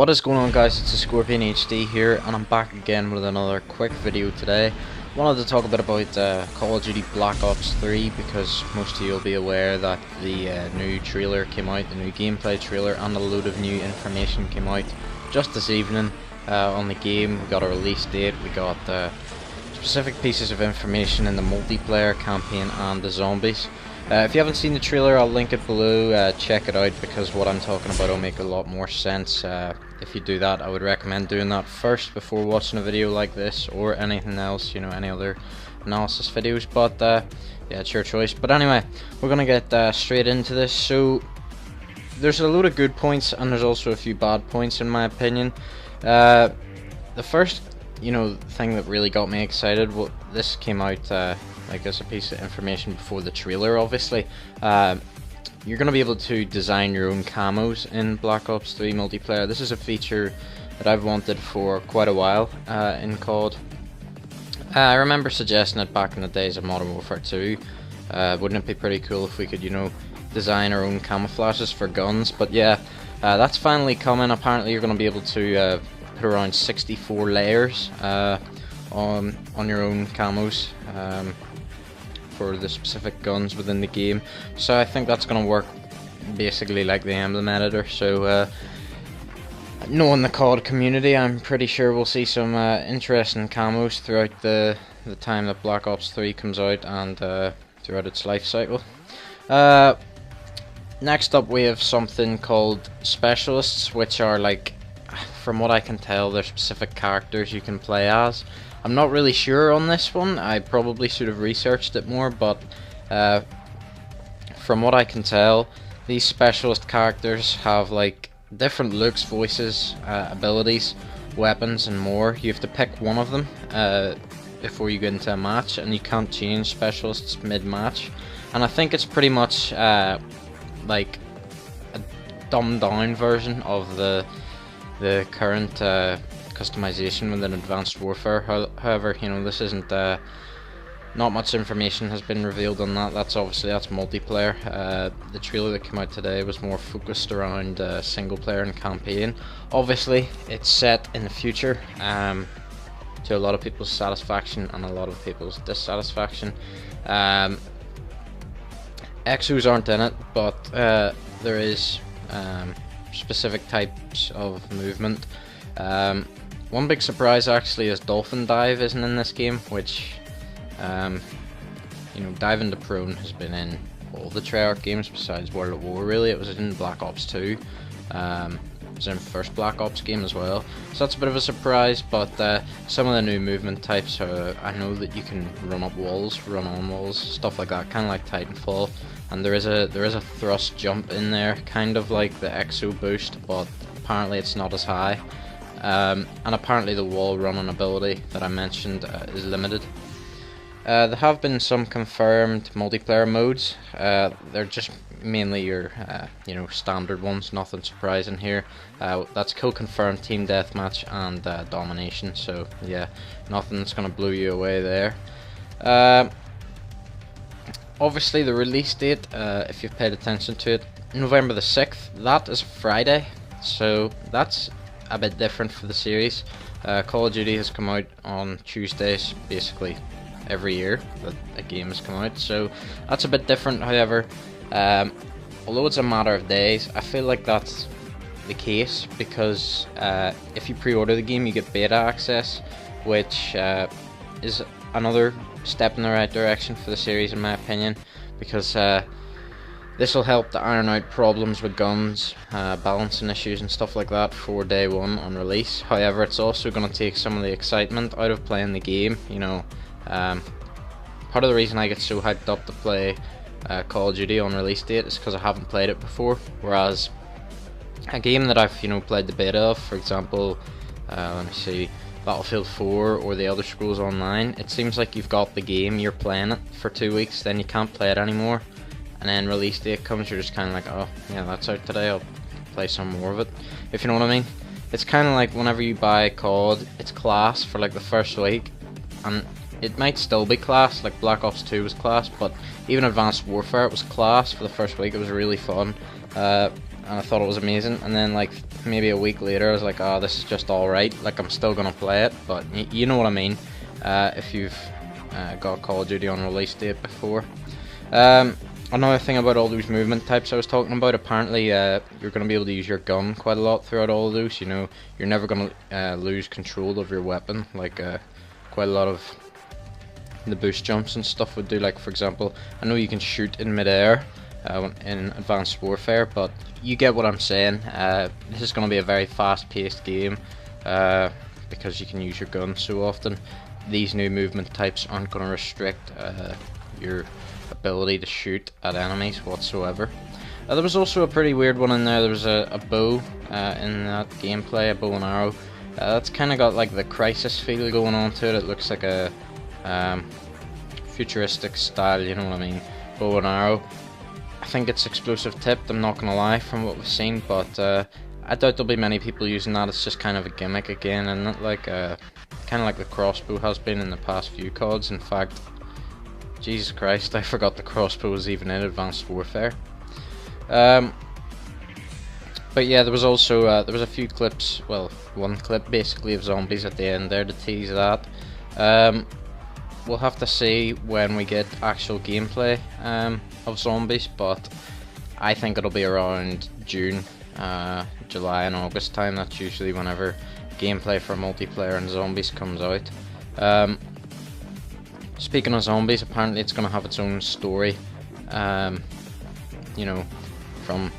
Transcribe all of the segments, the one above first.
What is going on, guys? It's the Scorpion HD here, and I'm back again with another quick video today. Wanted to talk a bit about Call of Duty Black Ops 3 because most of you will be aware that the new trailer came out, the new gameplay trailer, and a load of new information came out just this evening on the game. We got a release date, we got specific pieces of information in the multiplayer campaign and the zombies. If you haven't seen the trailer, I'll link it below. Check it out because what I'm talking about will make a lot more sense. If you do that, I would recommend doing that first before watching a video like this or anything else, you know, any other analysis videos. But yeah, it's your choice. But anyway, we're gonna get straight into this. So there's a load of good points and there's also a few bad points in my opinion. The first, thing that really got me excited, well, this came out like as a piece of information before the trailer, obviously. You're going to be able to design your own camos in Black Ops 3 multiplayer. This is a feature that I've wanted for quite a while in COD. I remember suggesting it back in the days of Modern Warfare 2. Wouldn't it be pretty cool if we could, design our own camouflages for guns? But yeah, that's finally coming. Apparently you're going to be able to put around 64 layers on your own camos for the specific guns within the game. So I think that's going to work basically like the emblem editor. So knowing the COD community, I'm pretty sure we'll see some interesting camos throughout the time that Black Ops 3 comes out and throughout its life cycle. Next up we have something called specialists, which are, like, from what I can tell, they're specific characters you can play as. I'm not really sure on this one. I probably should have researched it more, but from what I can tell, these specialist characters have like different looks, voices, abilities, weapons and more. You have to pick one of them before you get into a match, and you can't change specialists mid-match. And I think it's pretty much like a dumbed down version of the current customization within Advanced Warfare. However, this isn't not much information has been revealed on that. That's multiplayer. The trailer that came out today was more focused around single player and campaign. Obviously it's set in the future, to a lot of people's satisfaction and a lot of people's dissatisfaction. Exos aren't in it, but there is specific types of movement. One big surprise actually is Dolphin Dive isn't in this game, which Dive into Prone has been in all the Treyarch games besides World at War. Really, it was in Black Ops 2. It was in the first Black Ops game as well, so that's a bit of a surprise. But some of the new movement types, I know that you can run up walls, run on walls, stuff like that, kind of like Titanfall. And there is a thrust jump in there, kind of like the Exo boost, but apparently it's not as high. And apparently the wall running ability that I mentioned is limited. There have been some confirmed multiplayer modes. They're just mainly your standard ones, nothing surprising here. That's co-confirmed team deathmatch and domination, so yeah, nothing that's going to blow you away there. Obviously the release date, if you've paid attention to it, November the 6th, that is Friday, so that's a bit different for the series. Call of Duty has come out on Tuesdays basically every year that a game has come out, so that's a bit different. However, although it's a matter of days, I feel like that's the case because if you pre-order the game you get beta access, which is another step in the right direction for the series in my opinion, because this will help to iron out problems with guns, balancing issues and stuff like that for day one on release. However, it's also going to take some of the excitement out of playing the game. Part of the reason I get so hyped up to play Call of Duty on release date is because I haven't played it before, whereas a game that I've played the beta of, for example, let me see, Battlefield 4 or the Elder Scrolls Online, it seems like you've got the game, you're playing it for 2 weeks, then you can't play it anymore, and then release date comes, you're just kind of like, oh yeah, that's out today, I'll play some more of it, if you know what I mean. It's kind of like whenever you buy COD, it's class for like the first week, and it might still be class, like Black Ops 2 was class, but even Advanced Warfare, it was class for the first week, it was really fun. and I thought it was amazing. And then like maybe a week later, I was like, oh, this is just alright. Like I'm still gonna play it, but you know what I mean. If you've got Call of Duty on release date before. Another thing about all those movement types I was talking about, apparently you're going to be able to use your gun quite a lot throughout all of those. You know, you're never going to lose control of your weapon, like quite a lot of the boost jumps and stuff would do. Like for example, I know you can shoot in midair in Advanced Warfare, but you get what I'm saying. This is going to be a very fast-paced game because you can use your gun so often. These new movement types aren't going to restrict your ability to shoot at enemies whatsoever. There was also a pretty weird one in there. There was a bow in that gameplay, a bow and arrow. That's kind of got like the Crisis feel going on to it. It looks like a futuristic style, you know what I mean, bow and arrow. I think it's explosive tipped, I'm not gonna lie, from what we've seen, but I doubt there'll be many people using that. It's just kind of a gimmick again, and not like kind of like the crossbow has been in the past few CODs. In fact, Jesus Christ, I forgot the crossbow was even in Advanced Warfare. But yeah, there was also there was a few clips, well, one clip basically of zombies at the end there to tease that. We'll have to see when we get actual gameplay of zombies, but I think it'll be around June, July and August time. That's usually whenever gameplay for multiplayer and zombies comes out. Speaking of zombies, apparently it's going to have its own story, you know, from,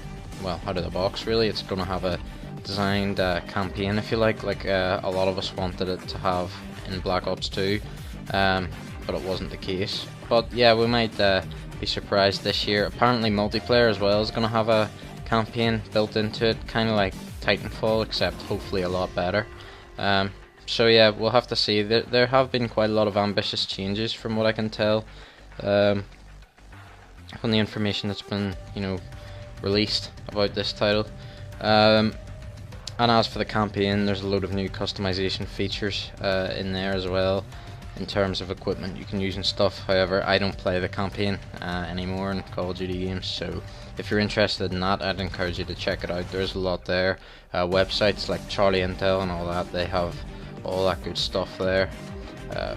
well, out of the box really. It's going to have a designed campaign, if you like a lot of us wanted it to have in Black Ops 2, but it wasn't the case. But yeah, we might be surprised this year. Apparently multiplayer as well is going to have a campaign built into it, kind of like Titanfall, except hopefully a lot better. So yeah, we'll have to see. There have been quite a lot of ambitious changes from what I can tell from the information that's been, you know, released about this title. And as for the campaign, there's a load of new customization features in there as well, in terms of equipment you can use and stuff. However, I don't play the campaign anymore in Call of Duty games, so if you're interested in that, I'd encourage you to check it out. There's a lot there. Websites like Charlie Intel and all that, they have all that good stuff there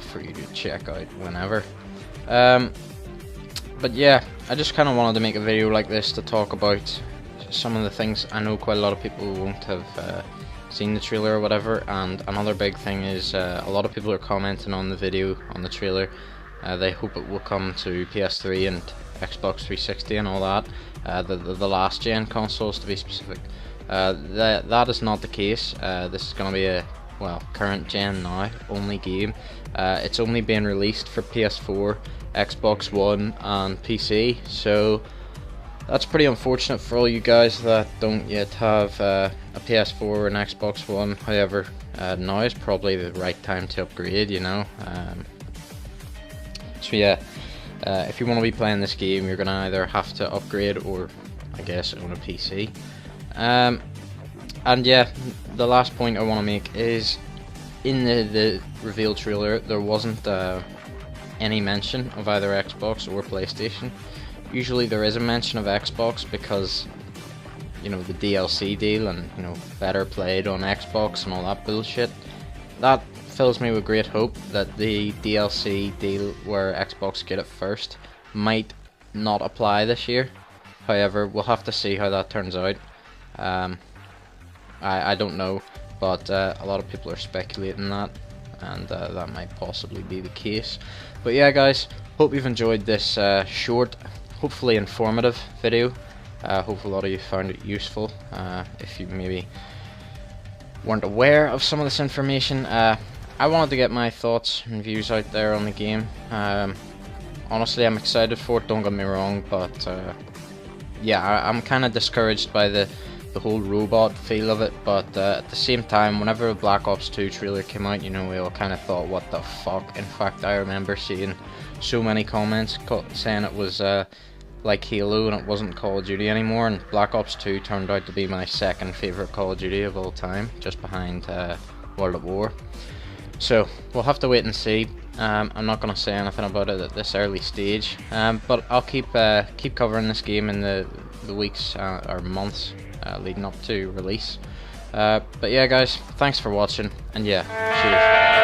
for you to check out whenever. But yeah, I just kind of wanted to make a video like this to talk about some of the things. I know quite a lot of people won't have seen the trailer or whatever, and another big thing is a lot of people are commenting on the video, on the trailer. They hope it will come to PS3 and Xbox 360 and all that, the last gen consoles to be specific. That is not the case. This is going to be a, well, current gen now only game. It's only been released for PS4, Xbox One and PC, so that's pretty unfortunate for all you guys that don't yet have a PS4 or an Xbox One. However, now is probably the right time to upgrade, you know. So yeah, if you want to be playing this game, you're going to either have to upgrade or, I guess, own a PC. And yeah, the last point I want to make is, in the reveal trailer, there wasn't any mention of either Xbox or PlayStation. Usually there is a mention of Xbox because, you know, the DLC deal and, you know, better played on Xbox and all that bullshit. That fills me with great hope that the DLC deal where Xbox get it first might not apply this year. However, we'll have to see how that turns out. I don't know, but a lot of people are speculating that, and that might possibly be the case. But yeah guys, hope you've enjoyed this short, hopefully informative video. Hope a lot of you found it useful. If you maybe weren't aware of some of this information, I wanted to get my thoughts and views out there on the game. Honestly, I'm excited for it, don't get me wrong, but yeah, I'm kind of discouraged by the whole robot feel of it, but at the same time, whenever the Black Ops 2 trailer came out, you know, we all kind of thought, what the fuck. In fact, I remember seeing so many comments saying it was like Halo and it wasn't Call of Duty anymore, and Black Ops 2 turned out to be my second favourite Call of Duty of all time, just behind World at War. So, we'll have to wait and see. I'm not going to say anything about it at this early stage, but I'll keep covering this game in the weeks or months leading up to release. But yeah guys, thanks for watching, and yeah, cheers.